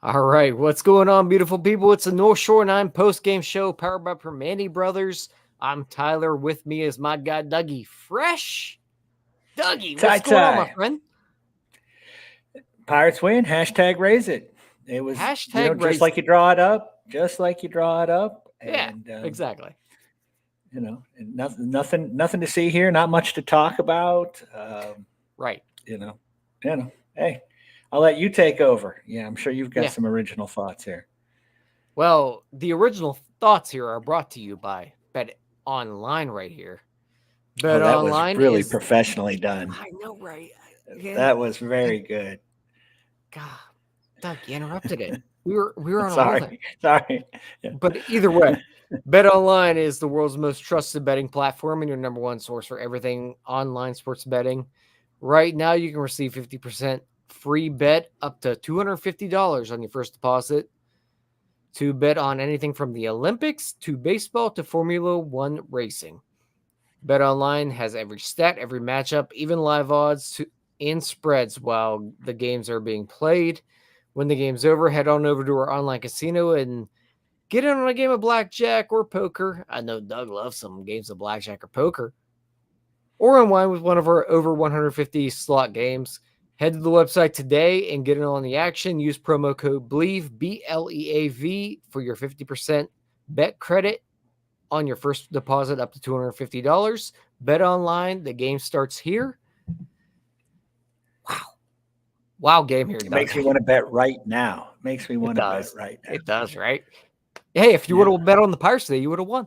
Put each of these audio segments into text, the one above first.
All right, what's going on, beautiful people? It's the North Shore 9 Postgame Show powered by Primanti Brothers. I'm Tyler. With me is my guy, Dougie. Fresh? Dougie, what's going on, my friend? Pirates win. Hashtag raise it. It was, Hashtag just like you draw it up, just like you draw it up. Yeah, And, exactly. And nothing to see here. Not much to talk about. Right. Hey, I'll let you take over. Yeah, I'm sure you've got some original thoughts here. Well, the original thoughts here are brought to you by Bet Online right here. Bet Online was really professionally done. I know, right? That was very good. God, Doug, you interrupted it. We were on sorry, a sorry. Yeah. But either way, Bet Online is the world's most trusted betting platform and your number one source for everything online sports betting. Right now, you can receive 50% free bet up to $250 on your first deposit to bet on anything from the Olympics to baseball to Formula One racing. Bet Online has every stat, every matchup, even live odds and spreads while the games are being played. When the game's over, head on over to our online casino and get in on a game of blackjack or poker. I know Doug loves some games of blackjack or poker. Or unwind with one of our over 150 slot games. Head to the website today and get in on the action. Use promo code BLEAV, BLEAV, for your 50% bet credit on your first deposit up to $250. Bet Online, the game starts here. Wow, game here. It makes me want to bet right now. Makes me want to bet right now. It does, right? Hey, if you would have bet on the Pirates today, you would have won.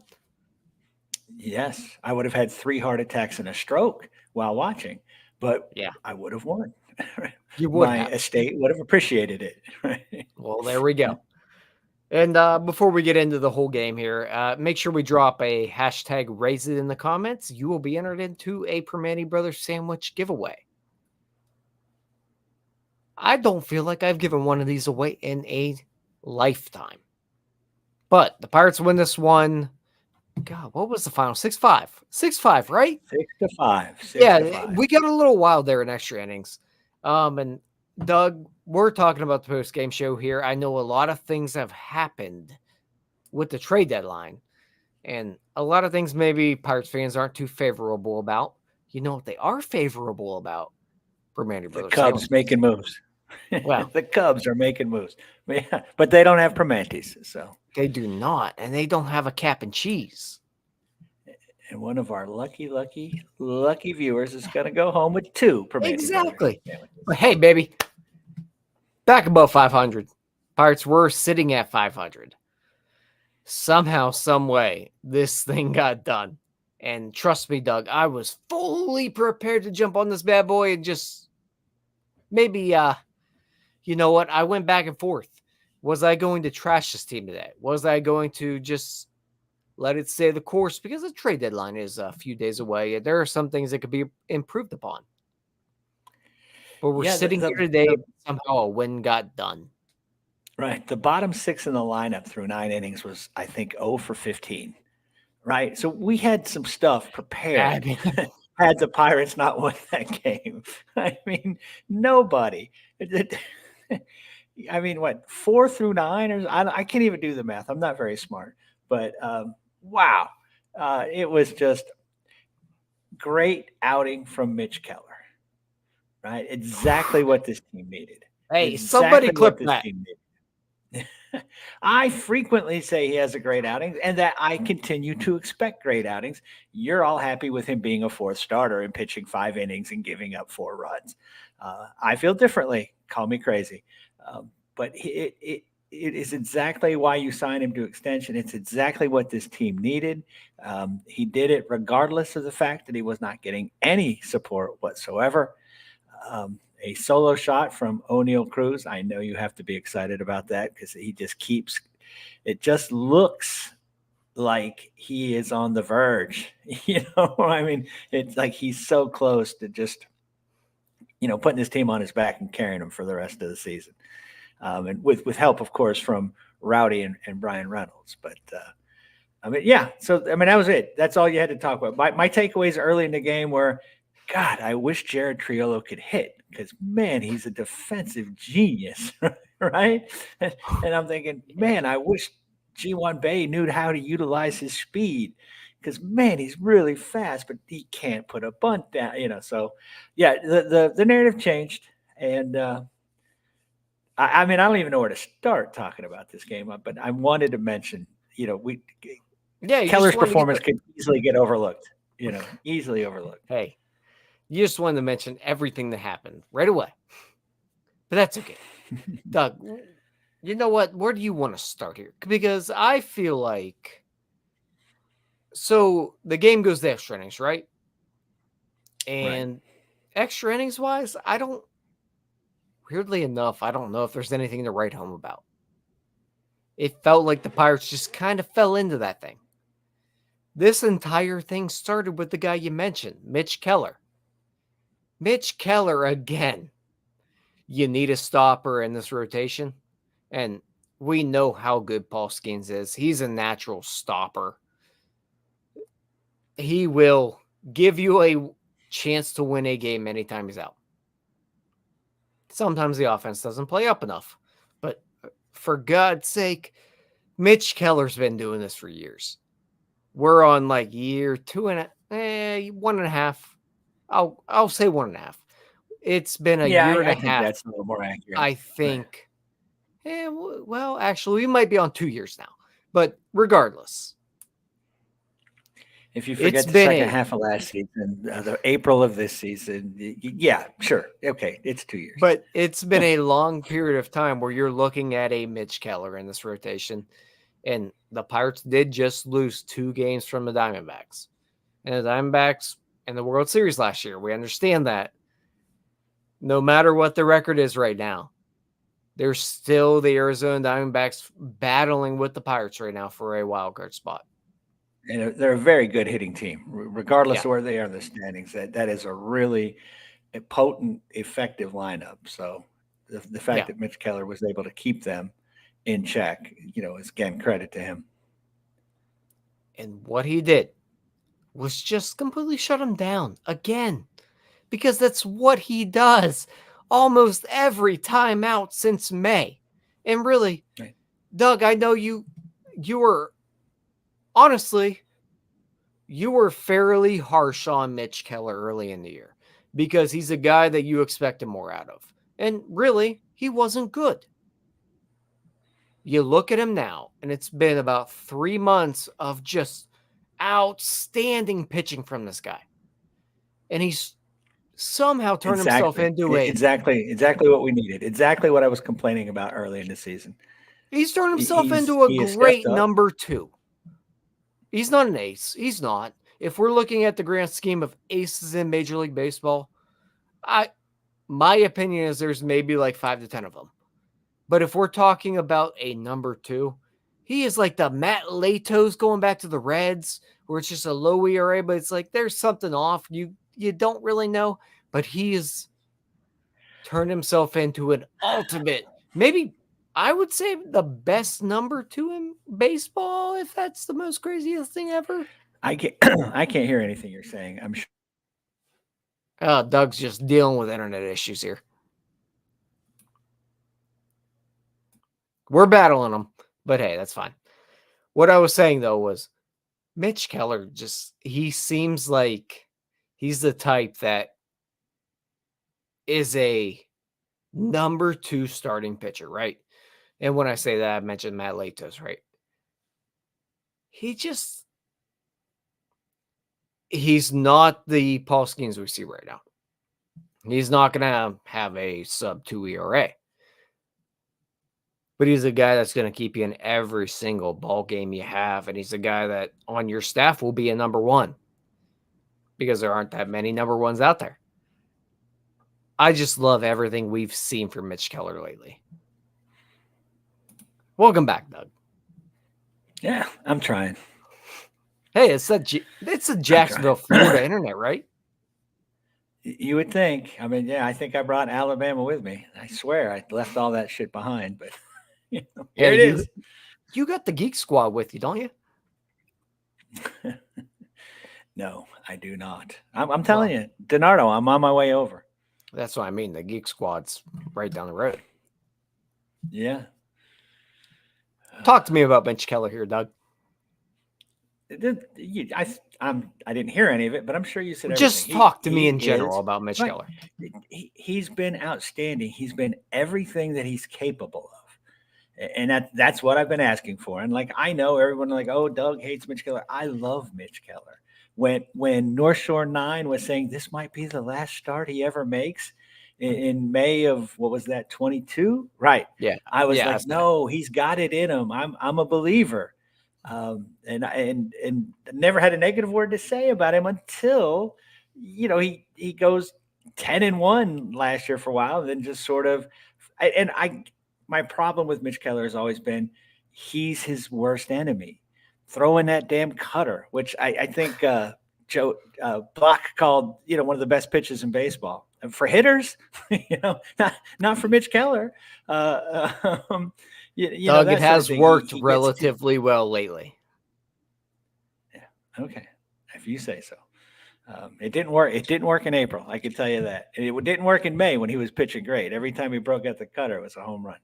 Yes, I would have had 3 heart attacks and a stroke while watching, but I would have won. You would. My estate would have appreciated it. Well, there we go. And before we get into the whole game here, make sure we drop a hashtag raise it in the comments. You will be entered into a Primanti Brothers sandwich giveaway. I don't feel like I've given one of these away in a lifetime. But the Pirates win this one. God, what was the final? 6-5. 6-5, right? 6-5. We got a little wild there in extra innings. And Doug, we're talking about the post-game show here. I know a lot of things have happened with the trade deadline. And a lot of things maybe Pirates fans aren't too favorable about. You know what they are favorable about? Primanti Brothers. The Cubs making moves. Well, the Cubs are making moves. But they don't have Primantis, so. They do not, and they don't have a cap and cheese. And one of our lucky viewers is going to go home with 2 Primanti. Exactly. But hey, baby, back above 500. Pirates were sitting at 500. Somehow, some way, this thing got done. And trust me, Doug, I was fully prepared to jump on this bad boy and just maybe, you know what? I went back and forth. Was I going to trash this team today? Was I going to just let it stay the course? Because the trade deadline is a few days away. There are some things that could be improved upon. But we're sitting here today, somehow a win got done. Right. The bottom 6 in the lineup through 9 innings was, I think, 0 for 15. Right. So we had some stuff prepared. Had the Pirates not won that game. I mean, nobody. I mean, what, 4 through 9? Or I can't even do the math. I'm not very smart. But, wow. It was just great outing from Mitch Keller. Right? Exactly what this team needed. Hey, somebody clip that. I frequently say he has a great outing and that I continue to expect great outings. You're all happy with him being a 4th starter and pitching 5 innings and giving up 4 runs. I feel differently. Call me crazy. But it is exactly why you signed him to extension. It's exactly what this team needed. He did it regardless of the fact that he was not getting any support whatsoever. A solo shot from O'Neal Cruz. I know you have to be excited about that because he just keeps – it just looks like he is on the verge. You know, I mean, it's like he's so close to just, putting his team on his back and carrying him for the rest of the season. And with help, of course, from Rowdy and Brian Reynolds. But, So, that was it. That's all you had to talk about. My takeaways early in the game were, God, I wish Jared Triolo could hit because, man, he's a defensive genius. right? And I'm thinking, man, I wish G1 Bay knew how to utilize his speed because man, he's really fast, but he can't put a bunt down, So, yeah, the narrative changed, and I mean, I don't even know where to start talking about this game, but I wanted to mention, we Keller's performance could easily get overlooked, easily overlooked. Hey, you just wanted to mention everything that happened right away, but that's okay. Doug, you know what? Where do you want to start here? Because I feel like, so the game goes to extra innings, right? And extra innings wise, weirdly enough, I don't know if there's anything to write home about. It felt like the Pirates just kind of fell into that thing. This entire thing started with the guy you mentioned, Mitch Keller. Mitch Keller again. You need a stopper in this rotation. And we know how good Paul Skeens is. He's a natural stopper. He will give you a chance to win a game anytime he's out. Sometimes the offense doesn't play up enough. But for God's sake, Mitch Keller's been doing this for years. We're on like year 1.5. I'll say 1.5. It's been a year and a half. That's a little more accurate. I think. Well, actually, we might be on 2 years now. But regardless, if you forget the second half of last season, the April of this season, yeah, sure, okay, it's 2 years. But it's been a long period of time where you're looking at a Mitch Keller in this rotation. And the Pirates did just lose 2 games from the Diamondbacks. And the Diamondbacks in the World Series last year, we understand that. No matter what the record is right now, there's still the Arizona Diamondbacks battling with the Pirates right now for a wild card spot. And they're a very good hitting team, regardless of where they are in the standings. That is a really potent, effective lineup. So the fact that Mitch Keller was able to keep them in check, is again credit to him. And what he did was just completely shut him down again, because that's what he does almost every time out since May. And really, Doug, I know you were honestly, you were fairly harsh on Mitch Keller early in the year because he's a guy that you expected more out of. And really, he wasn't good. You look at him now, and it's been about 3 months of just outstanding pitching from this guy. And he's somehow turned himself into exactly what we needed. Exactly what I was complaining about early in the season. He's turned himself into a great number 2. He's not an ace. He's not. If we're looking at the grand scheme of aces in Major League Baseball, my opinion is there's maybe like 5 to 10 of them. But if we're talking about a number 2, he is like the Matt Latos going back to the Reds, where it's just a low ERA, but it's like there's something off. You don't really know, but he has turned himself into an ultimate, maybe I would say the best number 2 in baseball, if that's the most craziest thing ever. I can't hear anything you're saying. I'm sure. Doug's just dealing with internet issues here. We're battling them, but hey, that's fine. What I was saying, though, was Mitch Keller he seems like he's the type that is a number 2 starting pitcher, right? And when I say that, I mentioned Matt Latos, right? He's not the Paul Skeens we see right now. He's not going to have a sub 2 ERA. But he's a guy that's going to keep you in every single ball game you have. And he's a guy that on your staff will be a number 1. Because there aren't that many number 1s out there. I just love everything we've seen from Mitch Keller lately. Welcome back, Doug. Yeah, I'm trying. Hey, it's a Jacksonville, Florida internet, right? You would think. I mean, yeah, I think I brought Alabama with me. I swear I left all that shit behind, but here it is. You got the Geek Squad with you, don't you? No, I do not. I'm telling you, Donardo, I'm on my way over. That's what I mean. The Geek Squad's right down the road. Yeah. Talk to me about Mitch Keller here, Doug. I didn't hear any of it, but I'm sure you said everything. Just talk to me in general is about Mitch right. Keller. He's been outstanding. He's been everything that he's capable of. And that's what I've been asking for. And like, I know everyone like, oh, Doug hates Mitch Keller. I love Mitch Keller. When North Shore 9 was saying this might be the last start he ever makes in May of, what was that, 22? Right. Yeah. I was Yeah, like, no, he's got it in him. I'm a believer. And never had a negative word to say about him until, he goes 10-1 last year for a while, and then just sort of, my problem with Mitch Keller has always been he's his worst enemy. Throwing that damn cutter, which I think Joe Block called, one of the best pitches in baseball. And for hitters, not for Mitch Keller. Doug, it has worked relatively well lately. Yeah. Okay. If you say so. It didn't work. It didn't work in April. I can tell you that. And it didn't work in May when he was pitching great. Every time he broke out the cutter, it was a home run.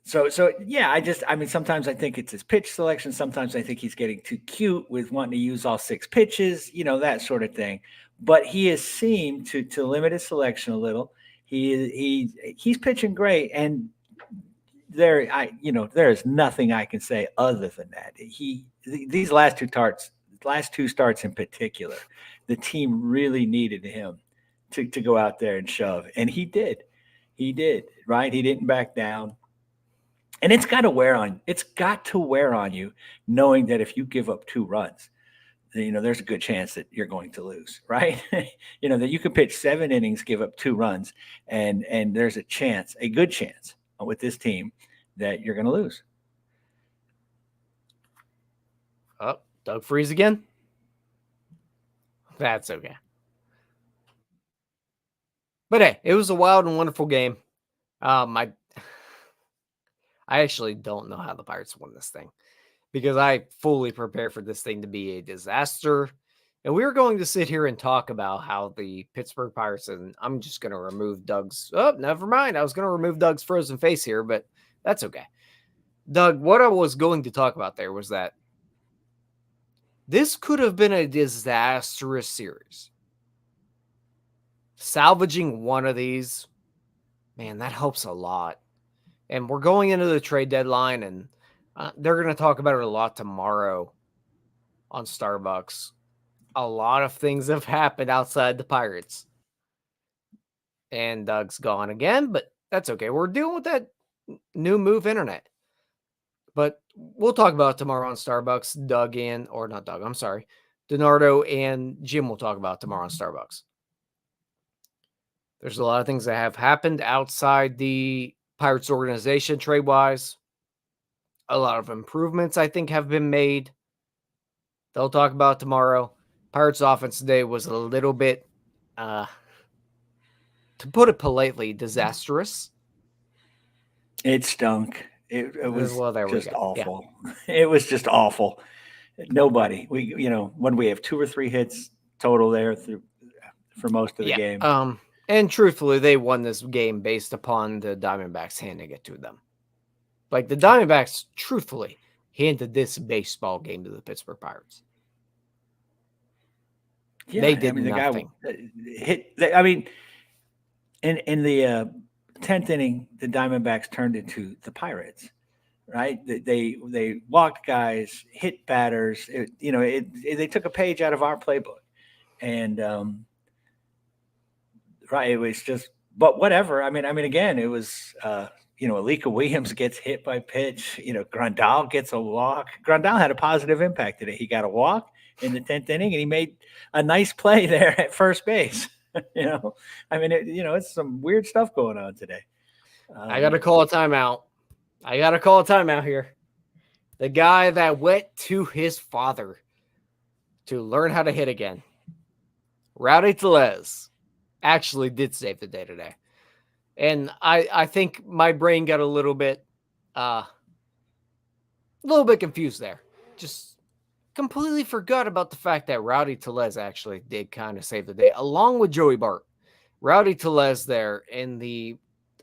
So yeah, sometimes I think it's his pitch selection. Sometimes I think he's getting too cute with wanting to use all 6 pitches, that sort of thing. But he has seemed to limit his selection a little. He's pitching great, and there is nothing I can say other than that. These last two starts in particular, the team really needed him to go out there and shove, and he did, right? He didn't back down. And it's got to wear on you, knowing that if you give up 2 runs, there's a good chance that you're going to lose, right? That you can pitch 7 innings, give up 2 runs, and there's a good chance with this team that you're going to lose. Oh, Doug freeze again? That's okay. But hey, it was a wild and wonderful game. I actually don't know how the Pirates won this thing because I fully prepared for this thing to be a disaster. And we were going to sit here and talk about how the Pittsburgh Pirates, and I'm just going to remove Doug's. Oh, never mind. I was going to remove Doug's frozen face here, but that's okay. Doug, what I was going to talk about there was that this could have been a disastrous series. Salvaging one of these, man, that helps a lot. And we're going into the trade deadline, and they're going to talk about it a lot tomorrow on Starbucks. A lot of things have happened outside the Pirates. And Doug's gone again, but that's okay. We're dealing with that new move internet. But we'll talk about it tomorrow on Starbucks. Donardo and Jim will talk about it tomorrow on Starbucks. There's a lot of things that have happened outside the Pirates organization trade-wise. A lot of improvements, I think, have been made. They'll talk about it tomorrow. Pirates offense today was a little bit, to put it politely, disastrous. It stunk. It was just awful. Yeah. It was just awful. Nobody. When we have 2 or 3 hits total there for most of the game. And truthfully, they won this game based upon the Diamondbacks handing it to them. Like, the Diamondbacks, truthfully, handed this baseball game to the Pittsburgh Pirates. Yeah, they did nothing. In the 10th inning, the Diamondbacks turned into the Pirates, right? They walked guys, hit batters. They took a page out of our playbook, and right, it was just. But whatever. Again, it was. Alika Williams gets hit by pitch. Grandal gets a walk. Grandal had a positive impact today. He got a walk in the 10th inning, and he made a nice play there at first base. It's some weird stuff going on today. I got to call a timeout here. The guy that went to his father to learn how to hit again, Rowdy Tellez, actually did save the day today. And I think my brain got a little bit confused there. Just completely forgot about the fact that Rowdy Tellez actually did kind of save the day, along with Joey Bart. Rowdy Tellez there in the,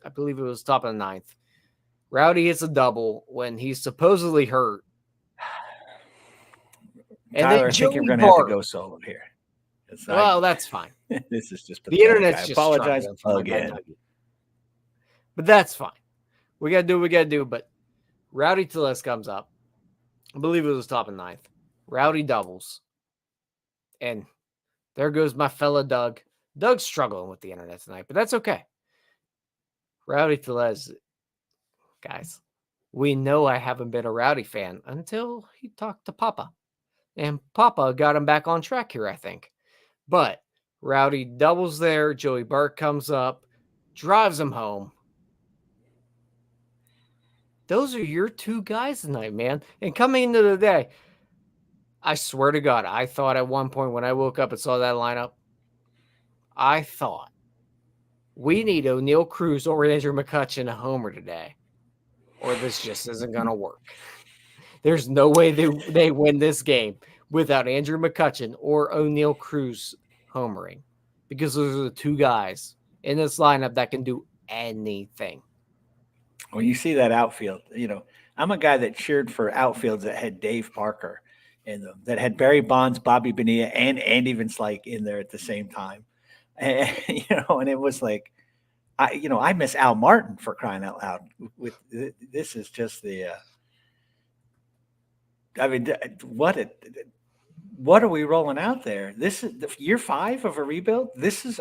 I believe it was top of the ninth. Rowdy hits a double when he's supposedly hurt. And Tyler, then I think you're Joey going to have to Bart. go solo here. Well, that's fine. This is just The pathetic. internet's I just apologize struggling for my guy again. Dougie. But that's fine. We got to do what we got to do. But Rowdy Tellez comes up. I believe it was top of ninth. Rowdy doubles. And there goes my fella Doug. Doug's struggling with the internet tonight, but that's okay. Rowdy Tellez, guys, we know I haven't been a Rowdy fan until he talked to Papa. And Papa got him back on track here, I think. But Rowdy doubles there. Joey Bart comes up, drives him home. Those are your two guys tonight, man. And coming into the day, I swear to God, I thought at one point when I woke up and saw that lineup, I thought we need O'Neal Cruz or Andrew McCutchen a homer today, or this just isn't going to work. There's no way they win this game without Andrew McCutchen or O'Neal Cruz homering, because those are the two guys in this lineup that can do anything. When you see that outfield, I'm a guy that cheered for outfields that had Dave Parker in them, that had Barry Bonds, Bobby Bonilla, and Andy Van Slyke in there at the same time. And, and it was like, I miss Al Martin, for crying out loud. This is just what are we rolling out there? This is the year 5 of a rebuild. This is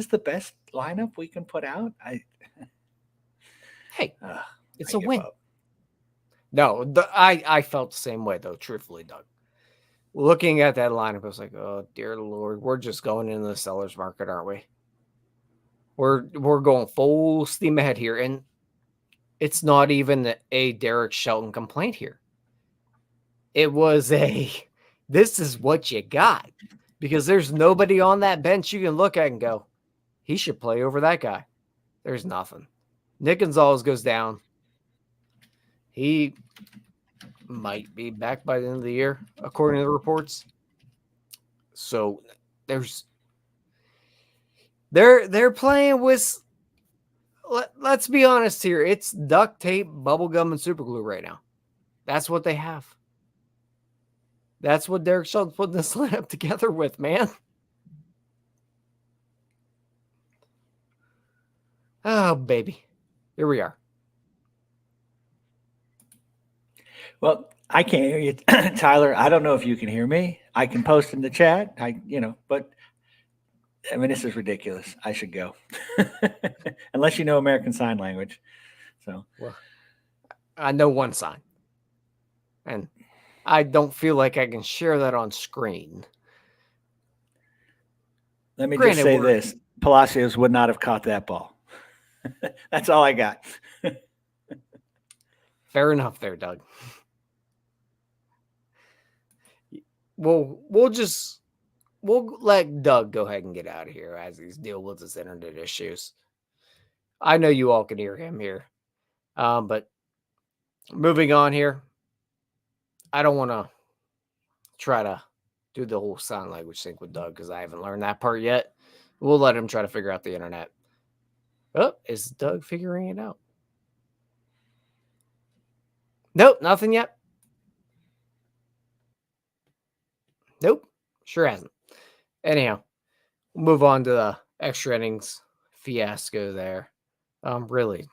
the best lineup we can put out. It's a win. No, I felt the same way though. Truthfully, Doug, looking at that lineup, I was like, oh dear Lord, we're just going into the seller's market, aren't we? We're going full steam ahead here, and it's not even a Derek Shelton complaint here. It was this is what you got, because there's nobody on that bench you can look at and go, he should play over that guy. There's nothing. Nick Gonzalez goes down. He might be back by the end of the year, according to the reports. So they're playing with, let's be honest here, it's duct tape, bubble gum, and super glue right now. That's what they have. That's what Derek Shelton's putting this lineup together with, man. Oh, baby. Here we are. Well, I can't hear you, Tyler. I don't know if you can hear me. I can post in the chat. But I mean, this is ridiculous. I should go. Unless you know American Sign Language. So, well, I know one sign. And I don't feel like I can share that on screen. Let me just say this. Palacios would not have caught that ball. That's all I got. Fair enough there, Doug. We'll let Doug go ahead and get out of here as he's dealing with his internet issues. I know you all can hear him here. But moving on here, I don't want to try to do the whole sign language thing with Doug because I haven't learned that part yet. We'll let him try to figure out the internet. Oh, is Doug figuring it out? Nope, nothing yet. Nope, sure hasn't. Anyhow, we'll move on to the extra innings fiasco there. Really,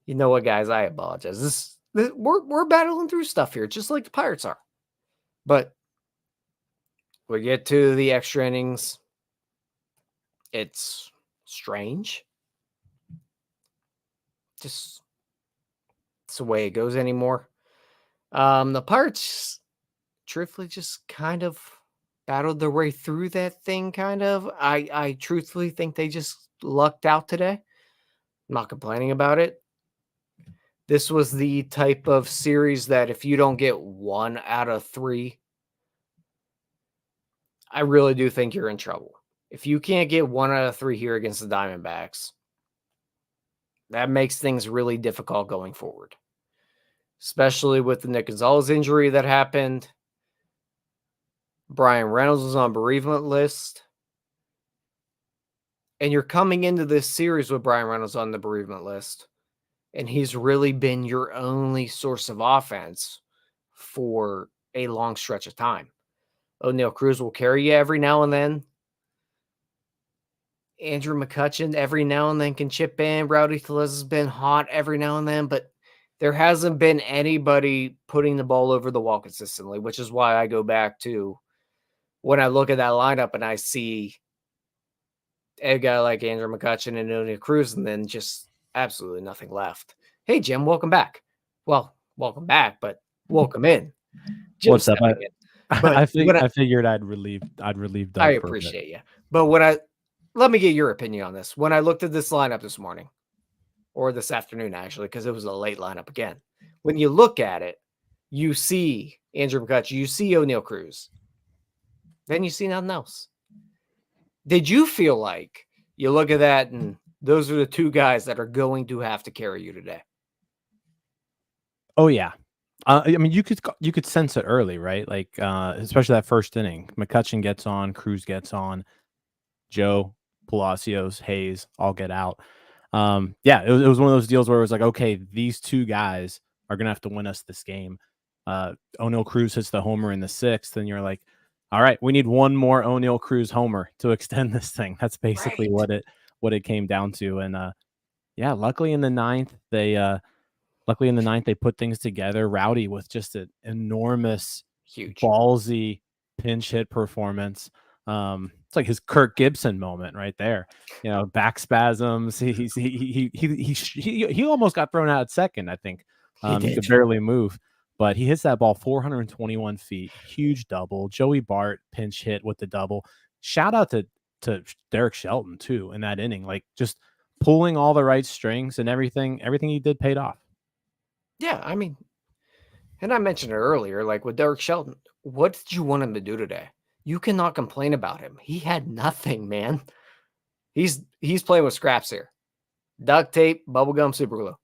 you know what, guys? I apologize. We're battling through stuff here, just like the Pirates are. But we get to the extra innings. It's strange. Just it's the way it goes anymore. The Pirates, truthfully, just kind of battled their way through that thing, kind of. I truthfully think they just lucked out today. I'm not complaining about it. This was the type of series that if you don't get 1 out of 3, I really do think you're in trouble. If you can't get 1 out of 3 here against the Diamondbacks, that makes things really difficult going forward. Especially with the Nick Gonzalez injury that happened. Brian Reynolds was on bereavement list. And you're coming into this series with Brian Reynolds on the bereavement list. And he's really been your only source of offense for a long stretch of time. O'Neal Cruz will carry you every now and then. Andrew McCutchen every now and then can chip in. Rowdy Tellez has been hot every now and then, but there hasn't been anybody putting the ball over the wall consistently, which is why I go back to when I look at that lineup and I see a guy like Andrew McCutchen and O'Neal Cruz and then just absolutely nothing left. Hey, Jim, welcome back. Well, welcome back, but welcome in. What's up? I figured I'd relieve Doug. I appreciate you. But let me get your opinion on this. When I looked at this lineup this morning, or this afternoon, actually, because it was a late lineup again. When you look at it, you see Andrew McCutchen, you see O'Neal Cruz. Then you see nothing else. Did you feel like you look at that and those are the two guys that are going to have to carry you today? Oh, yeah. I mean, you could sense it early, right? Like, especially that first inning. McCutchen gets on, Cruz gets on, Joe, Palacios, Hayes all get out. Yeah, it was one of those deals where it was like, okay, these two guys are going to have to win us this game. O'Neal Cruz hits the homer in the 6th, and you're like, all right, we need one more O'Neal Cruz homer to extend this thing. That's basically what it came down to. And yeah, luckily in the 9th, they put things together. Rowdy with just an enormous, huge, ballsy pinch hit performance. It's like his Kirk Gibson moment right there. You know, back spasms. He almost got thrown out at second. I think he could barely move, but he hits that ball 421 feet. Huge double. Joey Bart pinch hit with the double. Shout out to Derek Shelton too in that inning. Like just pulling all the right strings and everything he did paid off. Yeah, I mean, and I mentioned it earlier, like with Derek Shelton, what did you want him to do today? You cannot complain about him. He had nothing, man. He's playing with scraps here. Duct tape, bubblegum, super glue.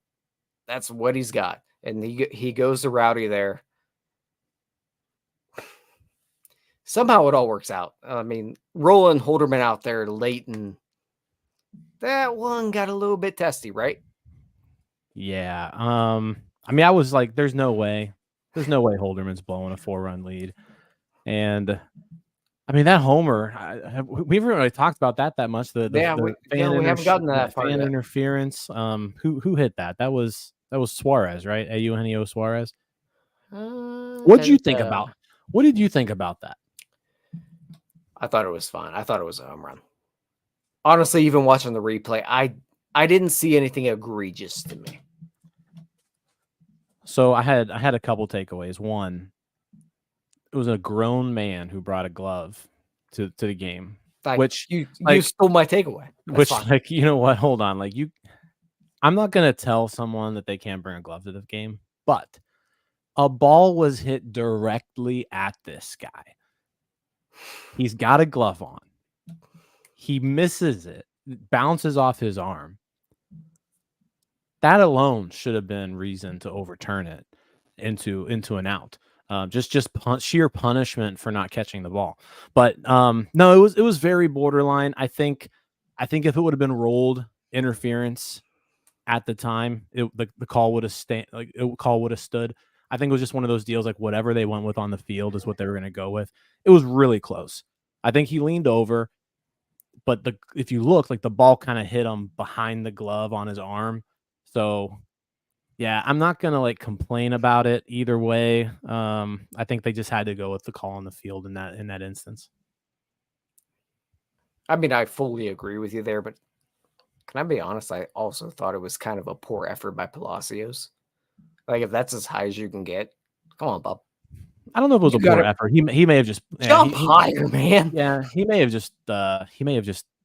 That's what he's got. And he goes to Rowdy there. Somehow it all works out. I mean, rolling Holderman out there late, and that one got a little bit testy, right? Yeah. I mean, I was like, there's no way Holderman's blowing a 4-run lead. And I mean, that homer, we haven't really talked about that much. We haven't gotten to that part yet. Interference. Who hit that? That was Suarez, right? Eugenio Suarez. What did you think about that? I thought it was fine. I thought it was a home run. Honestly, even watching the replay, I didn't see anything egregious to me. So I had a couple takeaways. One, it was a grown man who brought a glove to the game, which you stole my takeaway. That's fine. Like, you know what? Hold on. Like I'm not going to tell someone that they can't bring a glove to the game, but a ball was hit directly at this guy. He's got a glove on. He misses it, bounces off his arm. That alone should have been reason to overturn it into an out. Just sheer punishment for not catching the ball. But no, it was very borderline. I think if it would have been rolled interference at the time, the call would have stood. I think it was just one of those deals, like whatever they went with on the field is what they were going to go with. It was really close. I think he leaned over, but if you look, like the ball kind of hit him behind the glove on his arm. So yeah, I'm not going to like complain about it either way. I think they just had to go with the call on the field in that instance. I mean, I fully agree with you there, but can I be honest? I also thought it was kind of a poor effort by Palacios. Like, if that's as high as you can get, come on, bub. I don't know if it was a poor effort. He may have just jump higher, man. Yeah, he may have just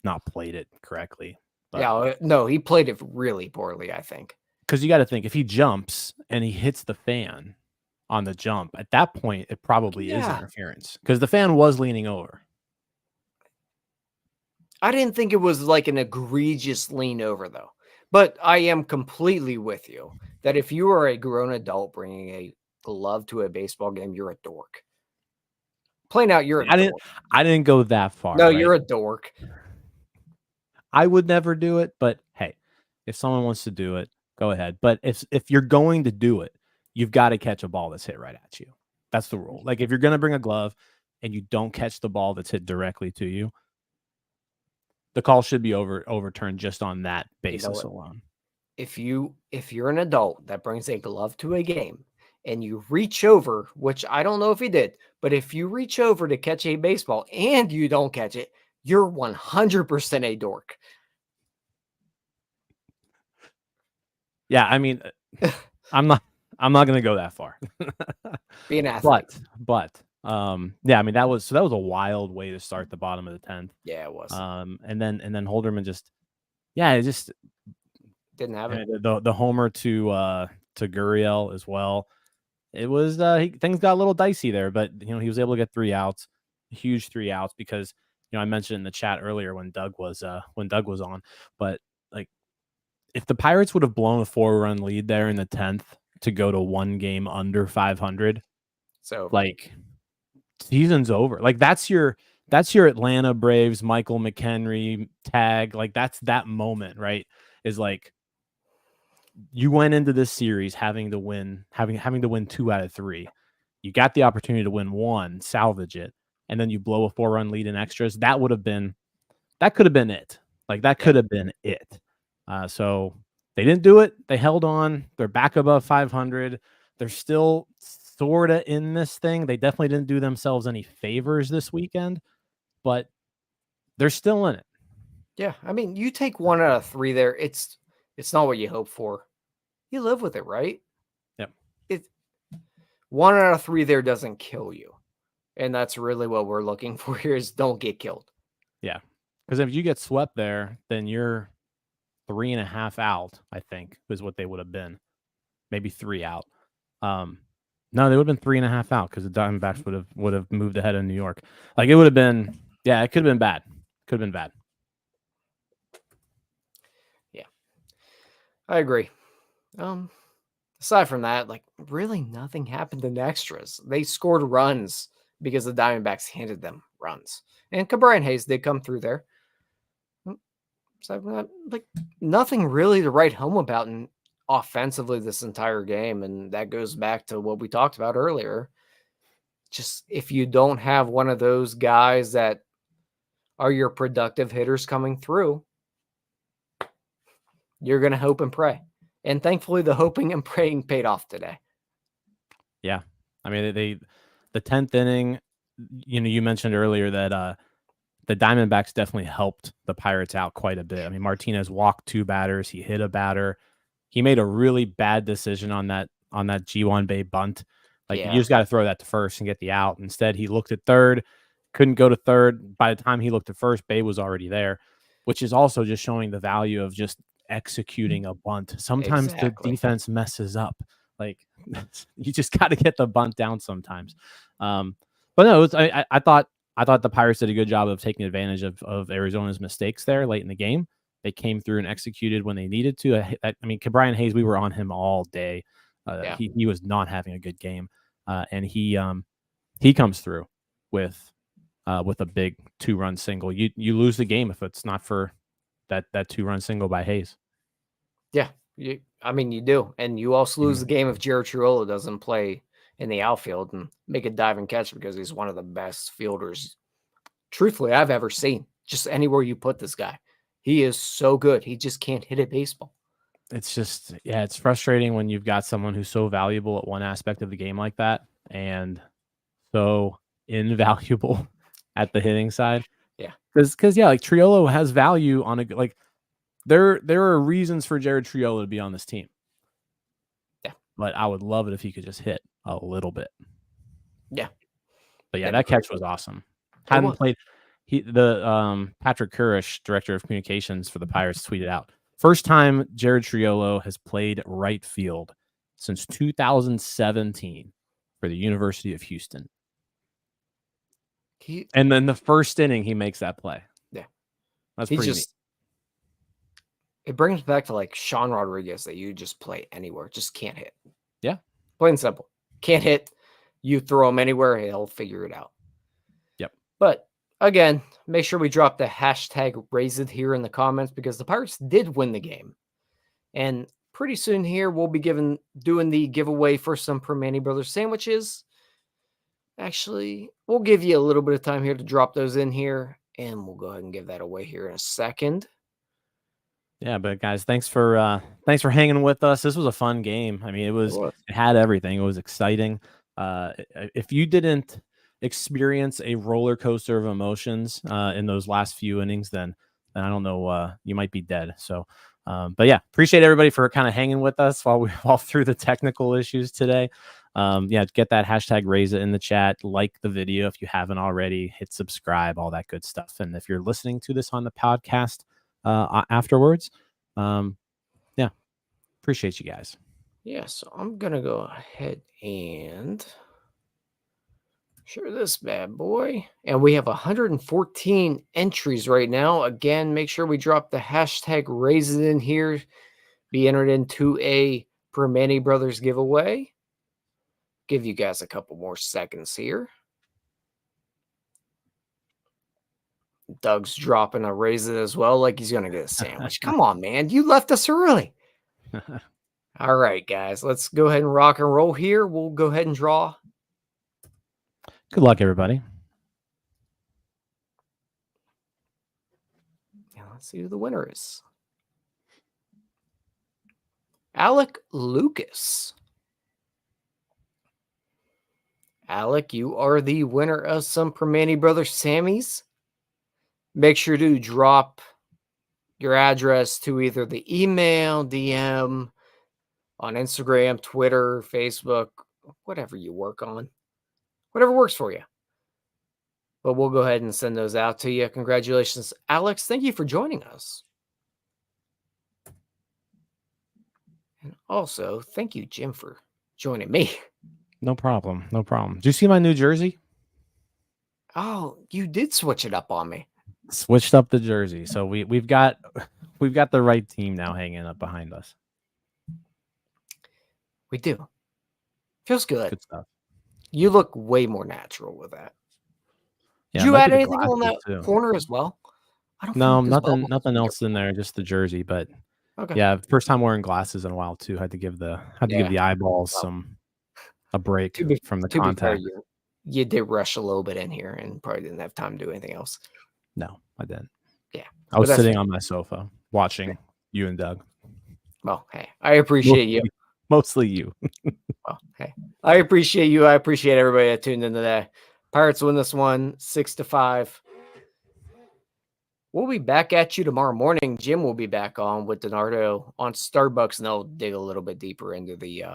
not played it correctly. But. Yeah, no, he played it really poorly, I think. Because you got to think, if he jumps and he hits the fan on the jump, at that point it probably is interference because the fan was leaning over. I didn't think it was like an egregious lean over, though. But I am completely with you that if you are a grown adult bringing a glove to a baseball game, you're a dork. Plain out, you're a dork. I didn't go that far. No, right? you're a dork. I would never do it, but hey, if someone wants to do it, go ahead. But if you're going to do it, you've got to catch a ball that's hit right at you. That's the rule. Like if you're going to bring a glove and you don't catch the ball that's hit directly to you, the call should be overturned just on that basis alone. If you're an adult that brings a glove to a game and you reach over, which I don't know if he did, but if you reach over to catch a baseball and you don't catch it, you're 100% a dork. Yeah, I mean, I'm not going to go that far. Be an athlete. But yeah, I mean that was a wild way to start the bottom of the 10th. Yeah, it was. And then Holderman it just didn't have it. The homer to Gurriel as well. It was things got a little dicey there, but he was able to get 3 outs, huge 3 outs because I mentioned in the chat earlier when Doug was on, but like if the Pirates would have blown a 4-run lead there in the 10th to go to 1 game under 500, so like season's over. Like that's your Atlanta Braves Michael McHenry tag. Like that's that moment, right? Is like you went into this series having to win 2 out of 3. You got the opportunity to win 1, salvage it, and then you blow a 4-run lead in extras. That could have been it. Like that could have been it. So they didn't do it. They held on. They're back above 500. They're still sort of in this thing. They definitely didn't do themselves any favors this weekend, but they're still in it. Yeah, I mean, you take 1 out of 3 there. It's not what you hope for. You live with it, right? Yep. 1 out of 3 there doesn't kill you. And that's really what we're looking for here is don't get killed. Yeah. Because if you get swept there, then you're 3.5 out, I think, is what they would have been. Maybe 3 out. No, they would have been 3.5 out because the Diamondbacks would have moved ahead of New York. Like it would have been, it could have been bad. Could have been bad. Yeah. I agree. Aside from that, like really nothing happened in extras. They scored runs because the Diamondbacks handed them runs. And Brian Hayes did come through there. So like nothing really to write home about offensively this entire game. And that goes back to what we talked about earlier. Just if you don't have one of those guys that are your productive hitters coming through, you're going to hope and pray. And thankfully, the hoping and praying paid off today. Yeah. I mean, the 10th inning, you mentioned earlier that the Diamondbacks definitely helped the Pirates out quite a bit. I mean, Martinez walked 2 batters. He hit a batter. He made a really bad decision on that G1 Bay bunt. Like you just got to throw that to first and get the out. Instead, he looked at third, couldn't go to third. By the time he looked at first, Bay was already there, which is also just showing the value of just executing a bunt. Sometimes the defense messes up. Like you just got to get the bunt down sometimes. But no, I thought the Pirates did a good job of taking advantage of Arizona's mistakes there late in the game. They came through and executed when they needed to. I mean, Brian Hayes, we were on him all day. He was not having a good game, and he comes through with a big 2-run single. You lose the game if it's not for that 2-run single by Hayes. Yeah, you do, and you also lose the game if Jared Triolo doesn't play in the outfield and make a dive and catch because he's one of the best fielders, truthfully, I've ever seen. Just anywhere you put this guy, he is so good. He just can't hit a baseball. It's just, it's frustrating when you've got someone who's so valuable at one aspect of the game like that and so invaluable at the hitting side. Yeah. Because like Triolo has value on there are reasons for Jared Triolo to be on this team. Yeah. But I would love it if he could just hit a little bit. Yeah. But that catch was awesome. Hadn't played. Patrick Kurish, director of communications for the Pirates, tweeted out, first time Jared Triolo has played right field since 2017 for the University of Houston. And then the first inning, he makes that play. Yeah. That's pretty neat. It brings back to like Sean Rodriguez that you just play anywhere, just can't hit. Yeah. Plain and simple. Can't hit. You throw him anywhere, he'll figure it out. But again, make sure we drop the hashtag raise it here in the comments because the Pirates did win the game. And pretty soon here, we'll be doing the giveaway for some Primanti Brothers sandwiches. Actually, we'll give you a little bit of time here to drop those in here, and we'll go ahead and give that away here in a second. Yeah, but guys, thanks for hanging with us. This was a fun game. I mean, it had everything. It was exciting. If you didn't experience a roller coaster of emotions in those last few innings, then I don't know, you might be dead. So, but yeah, appreciate everybody for kind of hanging with us while through the technical issues today. Yeah, get that hashtag raise it in the chat, like the video if you haven't already, hit subscribe, all that good stuff. And if you're listening to this on the podcast afterwards, yeah, appreciate you guys. Yeah, so I'm gonna go ahead and share this bad boy, and we have 114 entries right now. Again, make sure we drop the hashtag raise it in here, be entered into a Primanti Brothers giveaway. Give you guys a couple more seconds here. Doug's dropping a raise it as well, like he's gonna get a sandwich. Come on, man, you left us early. All right, guys, let's go ahead and rock and roll here. We'll go ahead and draw. Good luck, everybody. And let's see who the winner is. Alec Lucas. Alec, you are the winner of some Primanti Brothers Sammys. Make sure to drop your address to either the email, DM, on Instagram, Twitter, Facebook, whatever you work on. Whatever works for you. But we'll go ahead and send those out to you. Congratulations, Alex. Thank you for joining us. And also, thank you, Jim, for joining me. No problem. No problem. Did you see my new jersey? Oh, you did switch it up on me. Switched up the jersey. So we've got the right team now hanging up behind us. We do. Feels good. Good stuff. You look way more natural with that. Yeah, Did you add anything on that corner as well? I don't know. Nothing else in there, just the jersey. But okay. Yeah, first time wearing glasses in a while too. Had to give the eyeballs a break from the contact. You did rush a little bit in here and probably didn't have time to do anything else. No, I didn't. Yeah. I was sitting on my sofa watching you and Doug. Well, hey, I appreciate you. Mostly you. Well, hey, I appreciate you. I appreciate everybody that tuned in today. Pirates win this one 6-5. We'll be back at you tomorrow morning. Jim will be back on with Donardo on Starbucks, and they'll dig a little bit deeper into the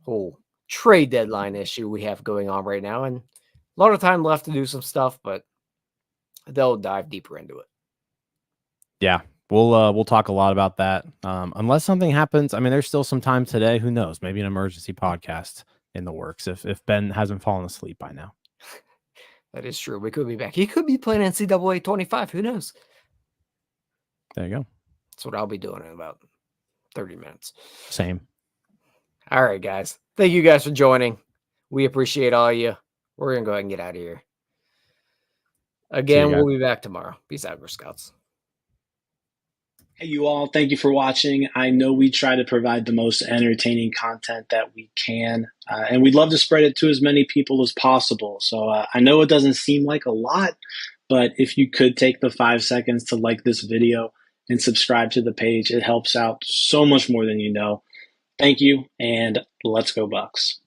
whole trade deadline issue we have going on right now. And a lot of time left to do some stuff, but they'll dive deeper into it. Yeah. We'll talk a lot about that. Unless something happens. I mean, there's still some time today. Who knows? Maybe an emergency podcast in the works if Ben hasn't fallen asleep by now. That is true. We could be back. He could be playing NCAA 25. Who knows? There you go. That's what I'll be doing in about 30 minutes. Same. All right, guys. Thank you guys for joining. We appreciate all of you. We're going to go ahead and get out of here. Again, we'll be back tomorrow. Peace out, Girl Scouts. Hey, you all. Thank you for watching. I know we try to provide the most entertaining content that we can, and we'd love to spread it to as many people as possible. So I know it doesn't seem like a lot, but if you could take the 5 seconds to like this video and subscribe to the page, it helps out so much more than you know. Thank you, and let's go Bucks.